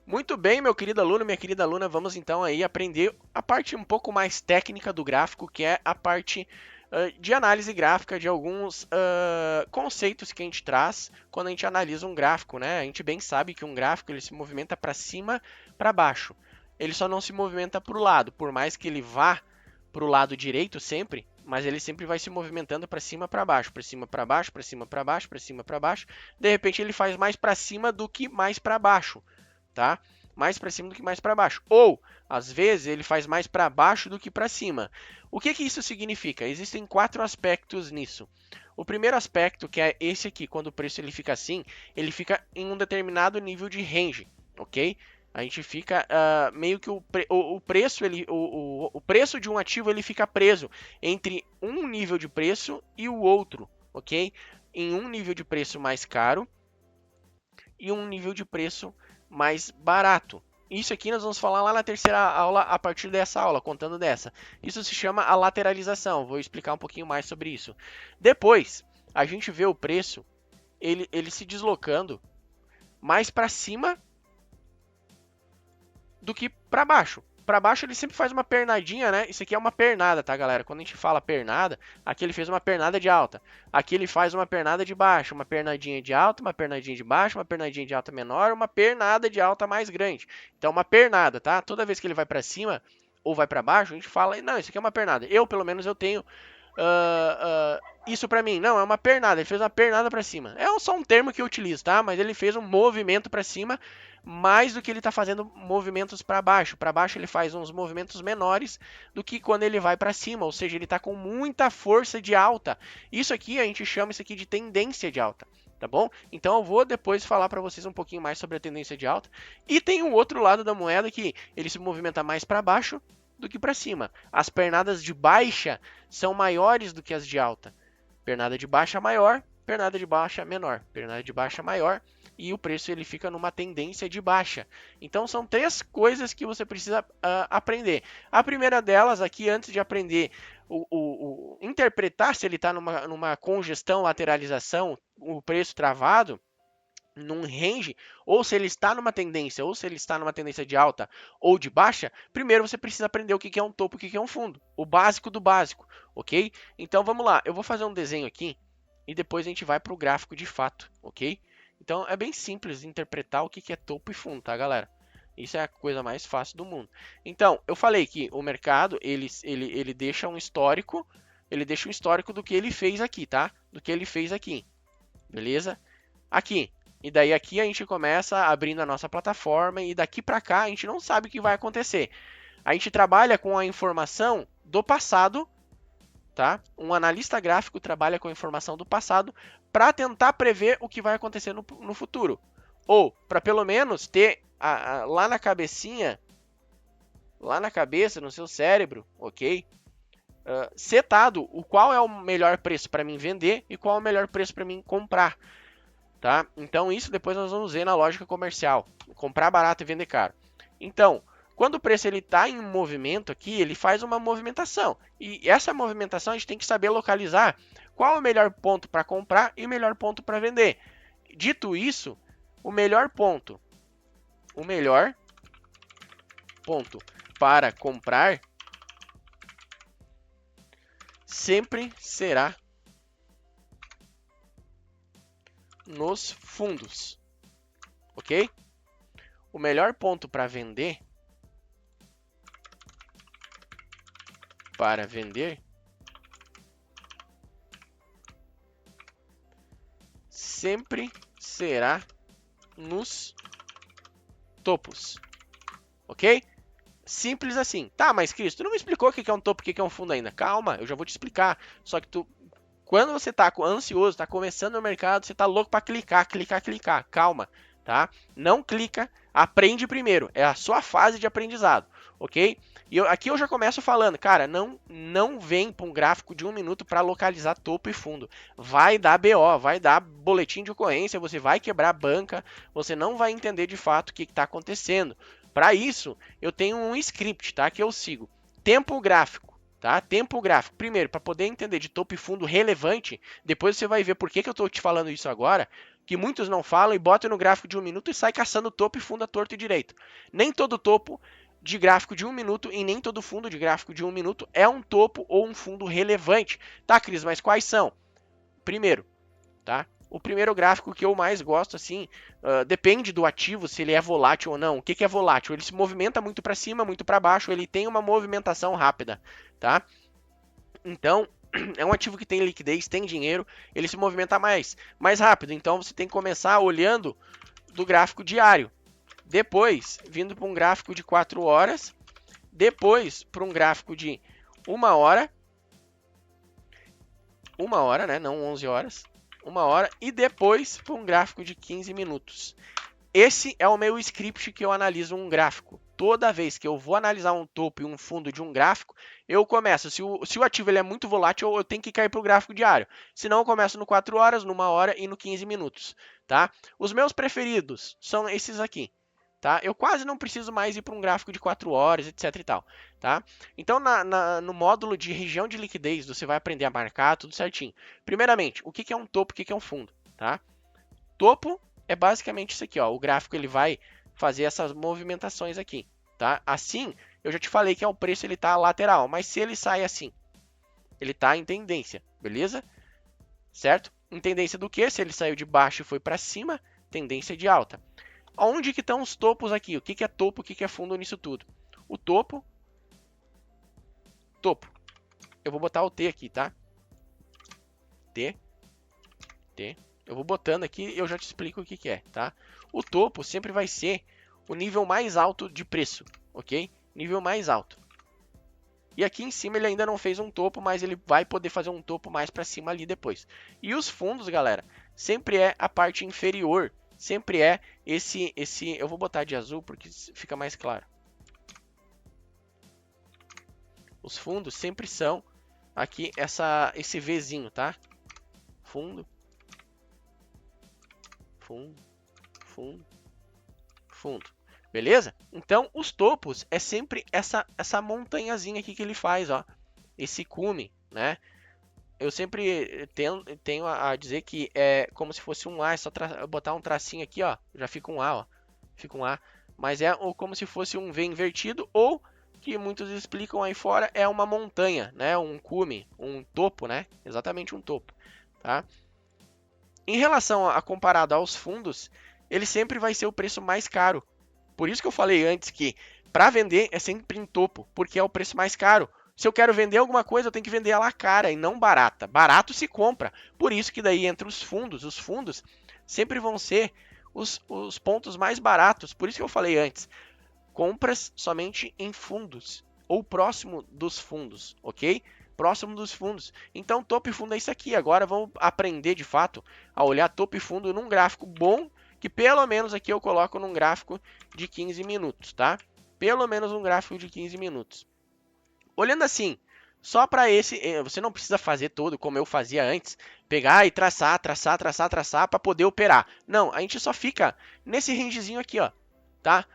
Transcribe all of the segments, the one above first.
Muito bem, meu querido aluno, minha querida aluna, vamos então aí aprender a parte um pouco mais técnica do gráfico, que é a parte de análise gráfica de alguns conceitos que a gente traz quando a gente analisa um gráfico, né? A gente bem sabe que um gráfico ele se movimenta para cima, para baixo. Ele só não se movimenta para o lado, por mais que ele vá para o lado direito sempre, mas ele sempre vai se movimentando para cima, para baixo, para cima, para baixo, para cima, para baixo, para cima, para baixo. De repente ele faz mais para cima do que mais para baixo, tá? Mais para cima do que mais para baixo. Ou, às vezes, ele faz mais para baixo do que para cima. O que isso significa? Existem 4 aspectos nisso. O primeiro aspecto, que é esse aqui, quando o preço ele fica assim, ele fica em um determinado nível de range, ok? A gente fica meio que o preço o preço de um ativo ele fica preso entre um nível de preço e o outro, ok? Em um nível de preço mais caro e um nível de preço mais barato. Isso aqui nós vamos falar lá na terceira aula, a partir dessa aula, contando dessa. Isso se chama a lateralização. Vou explicar um pouquinho mais sobre isso. Depois, a gente vê o preço, ele se deslocando mais para cima do que para baixo. Para baixo ele sempre faz uma pernadinha, né? Isso aqui é uma pernada, tá, galera? Quando a gente fala pernada, aqui ele fez uma pernada de alta. Aqui ele faz uma pernada de baixo, uma pernadinha de alta, uma pernadinha de baixo, uma pernadinha de alta menor, uma pernada de alta mais grande. Então, uma pernada, tá? Toda vez que ele vai para cima ou vai para baixo, a gente fala, não, isso aqui é uma pernada. Eu, pelo menos, eu tenho isso para mim. Não, é uma pernada. Ele fez uma pernada para cima. É só um termo que eu utilizo, tá? Mas ele fez um movimento para cima mais do que ele está fazendo movimentos para baixo. Para baixo ele faz uns movimentos menores do que quando ele vai para cima, ou seja, ele está com muita força de alta. Isso aqui a gente chama isso aqui de tendência de alta, tá bom? Então eu vou depois falar para vocês um pouquinho mais sobre a tendência de alta. E tem o outro lado da moeda que ele se movimenta mais para baixo do que para cima. As pernadas de baixa são maiores do que as de alta. Pernada de baixa maior, pernada de baixa menor, pernada de baixa maior, e o preço ele fica numa tendência de baixa. Então são 3 coisas que você precisa aprender. A primeira delas aqui, antes de aprender interpretar se ele está numa congestão, lateralização, o preço travado, num range, ou se ele está numa tendência, ou se ele está numa tendência de alta ou de baixa, primeiro você precisa aprender o que é um topo e o que é um fundo. O básico do básico, ok? Então vamos lá, eu vou fazer um desenho aqui e depois a gente vai para o gráfico de fato, ok? Então é bem simples interpretar o que é topo e fundo, tá, galera? Isso é a coisa mais fácil do mundo. Então, eu falei que o mercado, ele deixa um histórico, do que ele fez aqui, tá? Do que ele fez aqui, beleza? Aqui, e daí aqui a gente começa abrindo a nossa plataforma e daqui para cá a gente não sabe o que vai acontecer. A gente trabalha com a informação do passado, tá? Um analista gráfico trabalha com a informação do passado para tentar prever o que vai acontecer no futuro. Ou para pelo menos ter lá na cabecinha, lá na cabeça, no seu cérebro, ok? Setado o qual é o melhor preço para mim vender e qual é o melhor preço para mim comprar. Tá? Então isso depois nós vamos ver na lógica comercial, comprar barato e vender caro. Então, quando o preço ele está em movimento aqui, ele faz uma movimentação. E essa movimentação a gente tem que saber localizar qual é o melhor ponto para comprar e o melhor ponto para vender. Dito isso, o melhor ponto para comprar sempre será nos fundos, ok? O melhor ponto para vender sempre será nos topos, ok? Simples assim. Tá, mas Cristo, tu não me explicou o que é um topo e o que é um fundo ainda. Calma, eu já vou te explicar. Só que quando você tá ansioso, tá começando no mercado, você tá louco para clicar. Calma, tá? Não clica, aprende primeiro. É a sua fase de aprendizado, ok? E aqui eu já começo falando, cara, não vem para um gráfico de 1 minuto para localizar topo e fundo. Vai dar BO, vai dar boletim de ocorrência, você vai quebrar a banca, você não vai entender de fato o que está acontecendo. Para isso, eu tenho um script, tá? Que eu sigo. Tempo gráfico. Tá? Tempo gráfico. Primeiro, para poder entender de topo e fundo relevante, depois você vai ver por que eu estou te falando isso agora. que muitos não falam e botam no gráfico de 1 minuto e sai caçando topo e fundo à torto e direito. Nem todo topo de gráfico de 1 minuto e nem todo fundo de gráfico de 1 minuto é um topo ou um fundo relevante. Tá, Cris, mas quais são? Primeiro, tá? O primeiro gráfico que eu mais gosto, assim, depende do ativo, se ele é volátil ou não. O que é volátil? Ele se movimenta muito para cima, muito para baixo, ele tem uma movimentação rápida, tá? Então, é um ativo que tem liquidez, tem dinheiro, ele se movimenta mais rápido. Então, você tem que começar olhando do gráfico diário. Depois, vindo para um gráfico de 4 horas. Depois, para um gráfico de 1 hora. 1 hora, né? Não 11 horas. 1 hora. E depois, para um gráfico de 15 minutos. Esse é o meu script que eu analiso um gráfico. Toda vez que eu vou analisar um topo e um fundo de um gráfico, eu começo. Se o ativo ele é muito volátil, eu tenho que cair para o gráfico diário. Senão, eu começo no 4 horas, no 1 hora e no 15 minutos. Tá? Os meus preferidos são esses aqui. Tá? Eu quase não preciso mais ir para um gráfico de 4 horas, etc e tal, tá? Então, no módulo de região de liquidez, você vai aprender a marcar tudo certinho. Primeiramente, o que é um topo, o que é um fundo, tá? Topo é basicamente isso aqui, ó. O gráfico ele vai fazer essas movimentações aqui, tá? Assim, eu já te falei que o preço ele tá lateral, mas se ele sai assim, ele tá em tendência, beleza? Certo? Em tendência do que? Se ele saiu de baixo e foi para cima, tendência de alta. Onde que estão os topos aqui? O que é topo, o que é fundo nisso tudo? O topo. Eu vou botar o T aqui, tá? T. Eu vou botando aqui e eu já te explico o que é, tá? O topo sempre vai ser o nível mais alto de preço, ok? Nível mais alto. E aqui em cima ele ainda não fez um topo, mas ele vai poder fazer um topo mais para cima ali depois. E os fundos, galera, sempre é a parte inferior. Sempre é esse, eu vou botar de azul porque fica mais claro. Os fundos sempre são aqui esse Vzinho, tá? Fundo, fundo. Beleza? Então, os topos é sempre essa montanhazinha aqui que ele faz, ó. Esse cume, né? Eu sempre tenho a dizer que é como se fosse um A, é só botar um tracinho aqui, ó, já fica um A, ó. Fica um A, mas é como se fosse um V invertido, ou, que muitos explicam aí fora, é uma montanha, né? Um cume, um topo, né? Exatamente um topo, tá? Em relação a comparado aos fundos, ele sempre vai ser o preço mais caro. Por isso que eu falei antes que para vender é sempre em topo, porque é o preço mais caro. Se eu quero vender alguma coisa, eu tenho que vender ela cara e não barata. Barato se compra. Por isso que daí entre os fundos sempre vão ser os pontos mais baratos. Por isso que eu falei antes, compras somente em fundos ou próximo dos fundos, ok? Próximo dos fundos. Então, topo e fundo é isso aqui. Agora vamos aprender de fato a olhar topo e fundo num gráfico bom, que pelo menos aqui eu coloco num gráfico de 15 minutos, tá? Pelo menos um gráfico de 15 minutos. Olhando assim, só para esse, você não precisa fazer todo como eu fazia antes, pegar e traçar para poder operar. Não, a gente só fica nesse rangezinho aqui, ó, tá?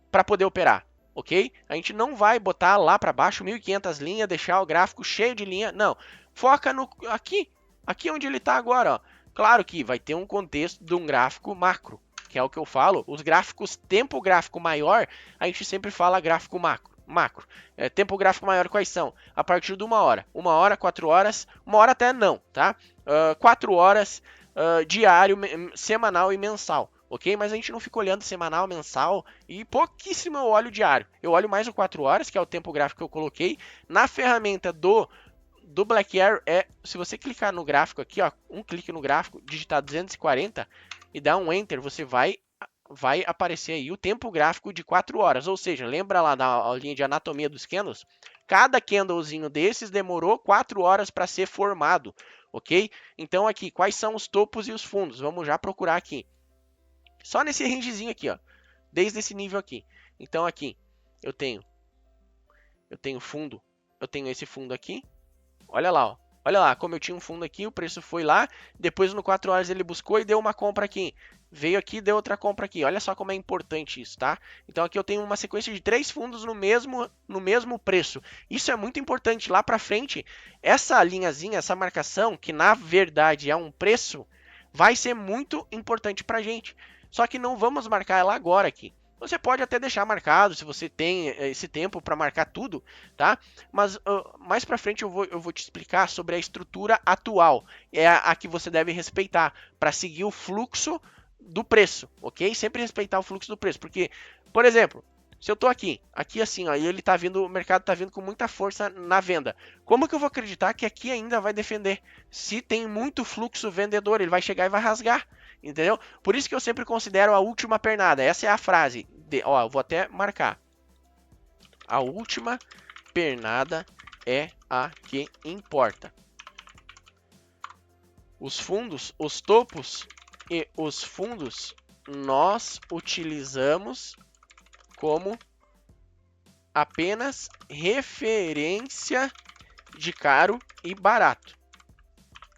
Para poder operar, ok? A gente não vai botar lá para baixo 1.500 linhas, deixar o gráfico cheio de linha, não. Foca aqui onde ele está agora, ó. Claro que vai ter um contexto de um gráfico macro, que é o que eu falo. Os gráficos, tempo gráfico maior, a gente sempre fala gráfico macro. Tempo gráfico maior quais são? A partir de 1 hora. 1 hora, 4 horas, 1 hora até não, tá? 4 horas, diário, semanal e mensal, ok? Mas a gente não fica olhando semanal, mensal e pouquíssimo eu olho diário. Eu olho mais o 4 horas, que é o tempo gráfico que eu coloquei. Na ferramenta do Black Arrow, se você clicar no gráfico aqui, ó, um clique no gráfico, digitar 240 e dar um Enter, você vai aparecer aí o tempo gráfico de 4 horas. Ou seja, lembra lá da aulinha de anatomia dos candles? Cada candlezinho desses demorou 4 horas para ser formado, ok? Então aqui, quais são os topos e os fundos? Vamos já procurar aqui. Só nesse rangezinho aqui, ó, desde esse nível aqui. Então aqui, eu tenho fundo, eu tenho esse fundo aqui. Olha lá, ó. Olha lá, como eu tinha um fundo aqui, o preço foi lá, depois no 4 horas ele buscou e deu uma compra aqui. Veio aqui, deu outra compra aqui. Olha só como é importante isso, tá? Então aqui eu tenho uma sequência de 3 fundos no mesmo preço. Isso é muito importante. Lá para frente, essa linhazinha, essa marcação, que na verdade é um preço, vai ser muito importante para a gente. Só que não vamos marcar ela agora aqui. Você pode até deixar marcado, se você tem esse tempo para marcar tudo, tá? Mas mais para frente eu vou te explicar sobre a estrutura atual. É a que você deve respeitar para seguir o fluxo do preço, ok? Sempre respeitar o fluxo do preço, porque, por exemplo, se eu tô aqui assim, ó, e ele tá vindo, o mercado tá vindo com muita força na venda. Como que eu vou acreditar que aqui ainda vai defender? Se tem muito fluxo vendedor, ele vai chegar e vai rasgar, entendeu? Por isso que eu sempre considero a última pernada. Essa é a frase. Ó, eu vou até marcar. A última pernada é a que importa. Os fundos, os topos e os fundos nós utilizamos como apenas referência de caro e barato.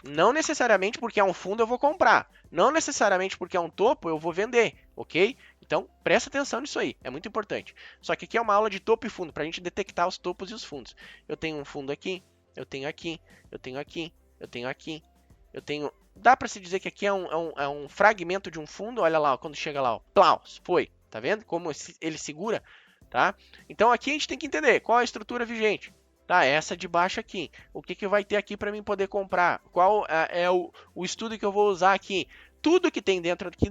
Não necessariamente porque é um fundo eu vou comprar. Não necessariamente porque é um topo eu vou vender, ok? Então, presta atenção nisso aí, é muito importante. Só que aqui é uma aula de topo e fundo, para a gente detectar os topos e os fundos. Eu tenho um fundo aqui, eu tenho aqui, eu tenho aqui, eu tenho aqui, eu tenho... Dá para se dizer que aqui é um fragmento de um fundo, olha lá, ó, quando chega lá, ó, plaus, foi, tá vendo como ele segura, tá? Então aqui a gente tem que entender qual é a estrutura vigente. Tá, essa de baixo aqui. O que vai ter aqui para mim poder comprar? Qual é o estudo que eu vou usar aqui? Tudo que tem dentro aqui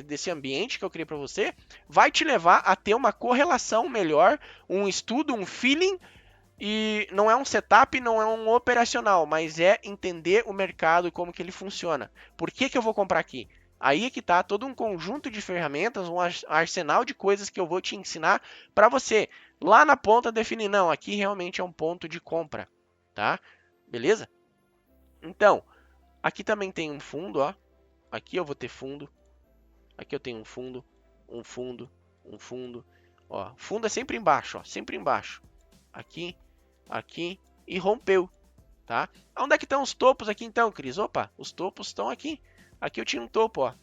desse ambiente que eu criei para você vai te levar a ter uma correlação melhor, um estudo, um feeling, e não é um setup, não é um operacional, mas é entender o mercado e como que ele funciona. Por que eu vou comprar aqui? Aí é que está todo um conjunto de ferramentas, um arsenal de coisas que eu vou te ensinar para você lá na ponta definir, não, aqui realmente é um ponto de compra, tá? Beleza? Então, aqui também tem um fundo, ó. Aqui eu vou ter fundo. Aqui eu tenho um fundo, um fundo, um fundo. Ó, fundo é sempre embaixo, ó, sempre embaixo. Aqui, aqui e rompeu, tá? Onde é que estão os topos aqui então, Cris? Opa, os topos estão aqui. Aqui eu tinha um topo, ó.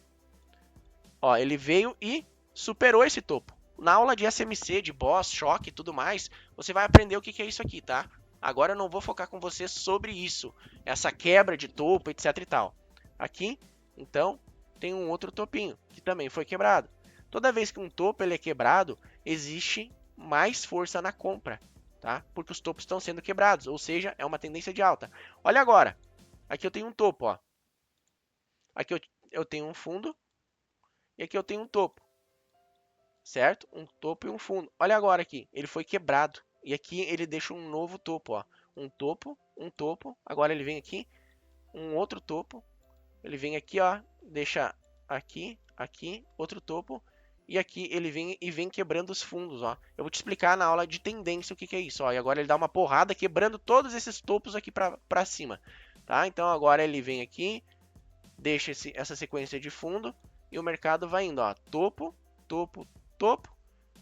Ó, ele veio e superou esse topo. Na aula de SMC, de Boss, choque e tudo mais, você vai aprender o que é isso aqui, tá? Agora eu não vou focar com você sobre isso, essa quebra de topo, etc e tal. Aqui, então, tem um outro topinho, que também foi quebrado. Toda vez que um topo ele é quebrado, existe mais força na compra, tá? Porque os topos estão sendo quebrados, ou seja, é uma tendência de alta. Olha agora, aqui eu tenho um topo, ó. Aqui eu tenho um fundo, e aqui eu tenho um topo, certo? Um topo e um fundo. Olha agora aqui, ele foi quebrado. E aqui ele deixa um novo topo, ó. Um topo. Agora ele vem aqui, um outro topo. Ele vem aqui, ó, deixa aqui, aqui, outro topo. E aqui ele vem quebrando os fundos, ó. Eu vou te explicar na aula de tendência o que é isso, ó. E agora ele dá uma porrada quebrando todos esses topos aqui para cima, tá? Então agora ele vem aqui, deixa essa sequência de fundo. E o mercado vai indo, ó, topo, topo, topo.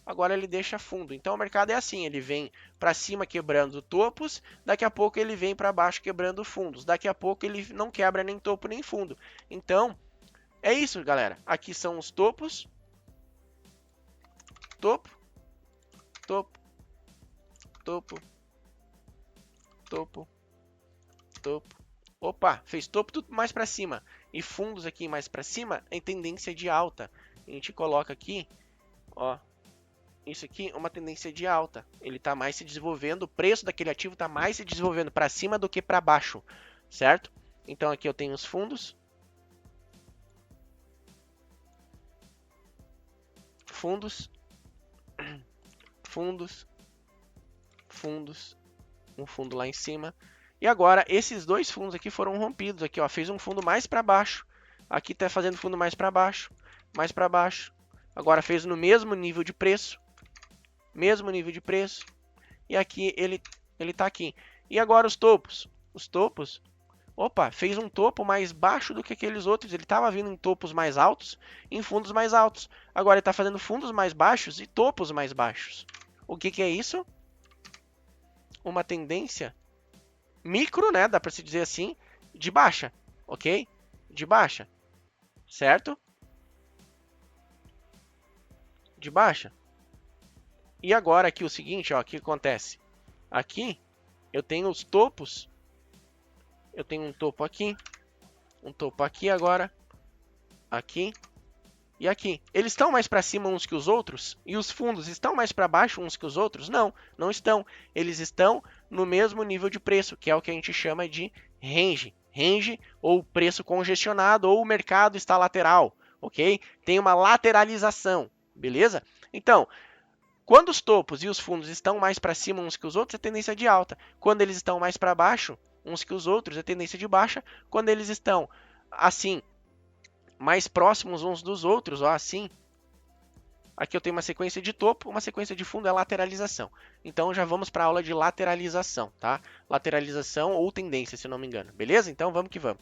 Agora ele deixa fundo. Então o mercado é assim, ele vem para cima quebrando topos, daqui a pouco ele vem para baixo quebrando fundos, daqui a pouco ele não quebra nem topo nem fundo. Então é isso, galera. Aqui são os topos, topo, topo, topo, topo, topo. Opa, fez topo tudo mais para cima e fundos aqui mais para cima em tendência de alta. A gente coloca aqui, ó, isso aqui é uma tendência de alta. Ele está mais se desenvolvendo, o preço daquele ativo está mais se desenvolvendo para cima do que para baixo, certo? Então aqui eu tenho os fundos, fundos, fundos, fundos, um fundo lá em cima. E agora esses dois fundos aqui foram rompidos aqui, ó, fez um fundo mais para baixo. Aqui está fazendo fundo mais para baixo, mais para baixo. Agora fez no mesmo nível de preço, e aqui ele está aqui. E agora os topos, opa, fez um topo mais baixo do que aqueles outros, ele estava vindo em topos mais altos, em fundos mais altos. Agora ele está fazendo fundos mais baixos e topos mais baixos. O que é isso? Uma tendência micro, né, dá para se dizer assim, de baixa, ok? De baixa, certo? De baixa. E agora aqui o seguinte, ó, o que acontece? Aqui eu tenho os topos. Eu tenho um topo aqui, um topo aqui agora, aqui e aqui. Eles estão mais para cima uns que os outros? E os fundos estão mais para baixo uns que os outros? Não, não estão. Eles estão no mesmo nível de preço, que é o que a gente chama de range. Range ou preço congestionado ou o mercado está lateral, ok? Tem uma lateralização, beleza? Então, quando os topos e os fundos estão mais para cima uns que os outros, é tendência de alta. Quando eles estão mais para baixo uns que os outros, é tendência de baixa. Quando eles estão assim, mais próximos uns dos outros, ó, assim, aqui eu tenho uma sequência de topo, uma sequência de fundo é lateralização. Então já vamos para a aula de lateralização, tá? Lateralização ou tendência, se não me engano. Beleza? Então vamos que vamos.